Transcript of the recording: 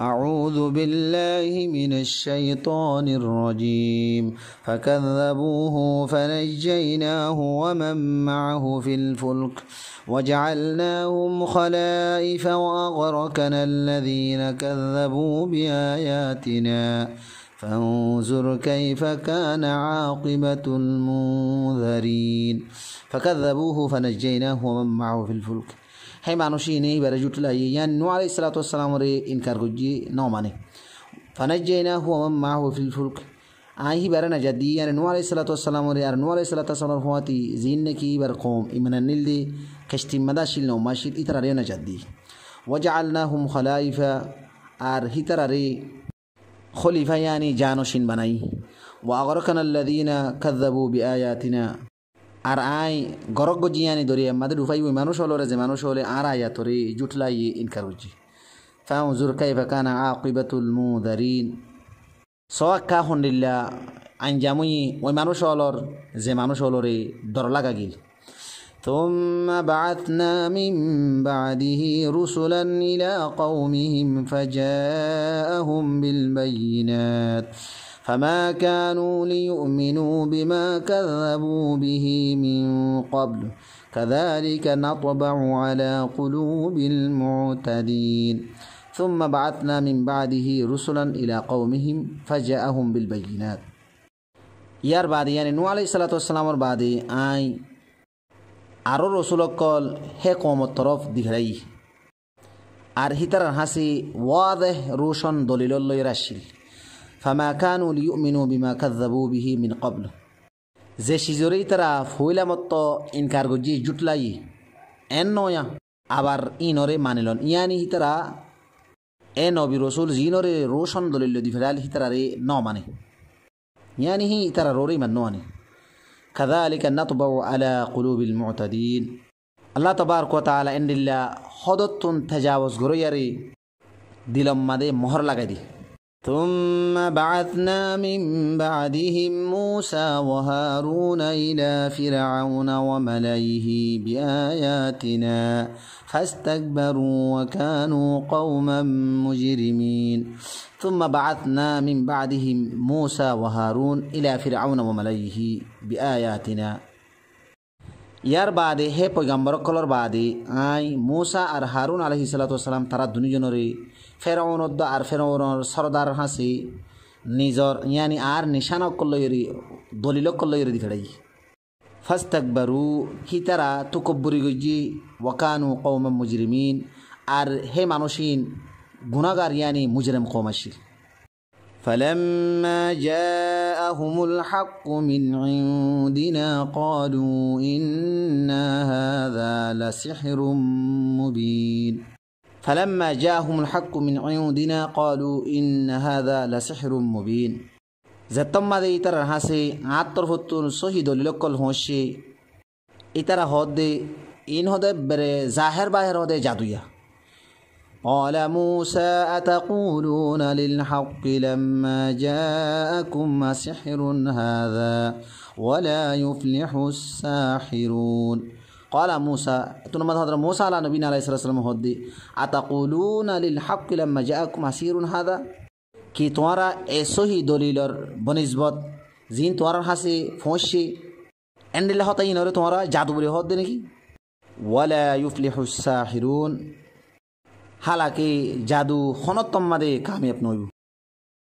أعوذ بالله من الشيطان الرجيم فكذبوه فنجيناه ومن معه في الفلك وجعلناهم خلائف وأغرقنا الذين كذبوا بآياتنا فانظر كيف كان عاقبة المنذرين فكذبوه فنجيناه ومن معه في الفلك হে মানুষই নেই বারে জুটলাই ইয়ান নূহ আলাইহিস সালাতু ওয়াস সালাম রে ইনকার গুজি ন মানে ফানাজ্জাইনাহু ওয়া মান মাহু ফিল ফুলক আহি বারে না জাদি ইয়ান নূহ আলাইহিস সালাতু ওয়াস সালাম রে আর নূহ আলাইহিস সালাতু ওয়াস সালাম হওয়াতি জিন নাকি বার কওম ইমান নিলদি কষ্টি মাদাশিল নো মাশিদ ইতরা রে না জাদি ওয়াজআলনাহুম খলাইফা আর হিতরা রে খলিফা ইয়ানি জানশিন বানাই ওয়া আগরাকানা আল্লাযিনা কাযাবু বিআয়াতিনা আর আই গরগ গজিয়ানি দরিয়া মাদে ডুফাই ওই মানুষ হলো রে যে মানুষ হলে আর আয়াতরে জুটলাই ইনকার হচ্ছে ফাউজুর কাইফা কানা আকিবাতুল মুদারিন সওয়াক্কা হন্দিল্লা আনজামুই ওই মানুষ হলর যে মানুষ হলো রে ডর লাগা গিল ثم بعثنا من بعده رسلا إلى قومهم فجاءهم بالبينات فما كانوا ليؤمنوا بما كذبوا به من قبل كذلك نطبع على قلوب المعتدين ثم بعثنا من بعده رسلا إلى قومهم فجاءهم بالبينات ইয়ার বাদে يعني নূহ আলাইহিস সালাতু ওয়াস সালামের বাদে আই আরো রসুলকল হে কওমত তরফ দিঘাই আর হিতার হাসি ওয়াদেহ রোশন দলিলল্লই রাশিল ফামা কানু লিউমিনু বিমা কাযাবু বিহি মিন ক্বাবল যে সিজরেই তারা ফইলামত ইনকার গজি জুটলাই এন নয়া আবার ইনরে মানিলন ইয়ানি হিতারা এ নবী রসুল জিনরে রোশন দলিল দি ফেরাল হিতারে ন মানে ইয়ানি হি তারা রোরে মান নয়ানি كذلك نطبع على قلوب المعتدين الله تبارك وتعالى ان الله حدثن تجاوز غريري دلم مده مهر لگاي دي ثم بعثنا من بعدهم موسى وهارون إلى فرعون وملئه بآياتنا فاستكبروا وكانوا قوما مجرمين ثم بعثنا من بعدهم موسى وهارون إلى فرعون وملئه بآياتنا ইয়ার বাদে হে পয়গম্বর কলর বাদে আই মুসা আর হারুন আলাইহিস সালাতু ওয়াস সালাম তারা দুনিজনরে ফেরাউনদ আর ফেরাউনের সরদার হাসি নিজর ইয়ানি আর নিশানক কলয়রি দলিলক কলয়রি দিখাই ফাস্তাকবারু হিতারা তুকব্বুরি গজি ওয়াকানু কওমান মুজরিমিন আর হে মানুষিন গুনাহগার ইয়ানি মুজরিম কওম আশিল فلما جاءهم الحق من عندنا قالوا إن هذا لسحر مبين فلما جاءهم الحق من عندنا قالوا إن هذا لسحر مبين زتم دي ترى هاسي عطر فتون صحي دليلكل هوشي إترى هود إن هود بره ظاهر باهر هود جادويا قال موسى أتقولون للحق لما جاءكم سحر هذا ولا يفلح الساحرون قال موسى تنمد هذا موسى على نبينا عليه الصلاة والسلام هدي أتقولون للحق لما جاءكم سحر هذا كي توارا إسوهي دليلر بنسبت زين توارا حسي فوشي عند الله تين اور توارا جادو بلي هود نكي ولا يفلح الساحرون हालांकि जादू खनत तम्मादे कामयाब नइबु।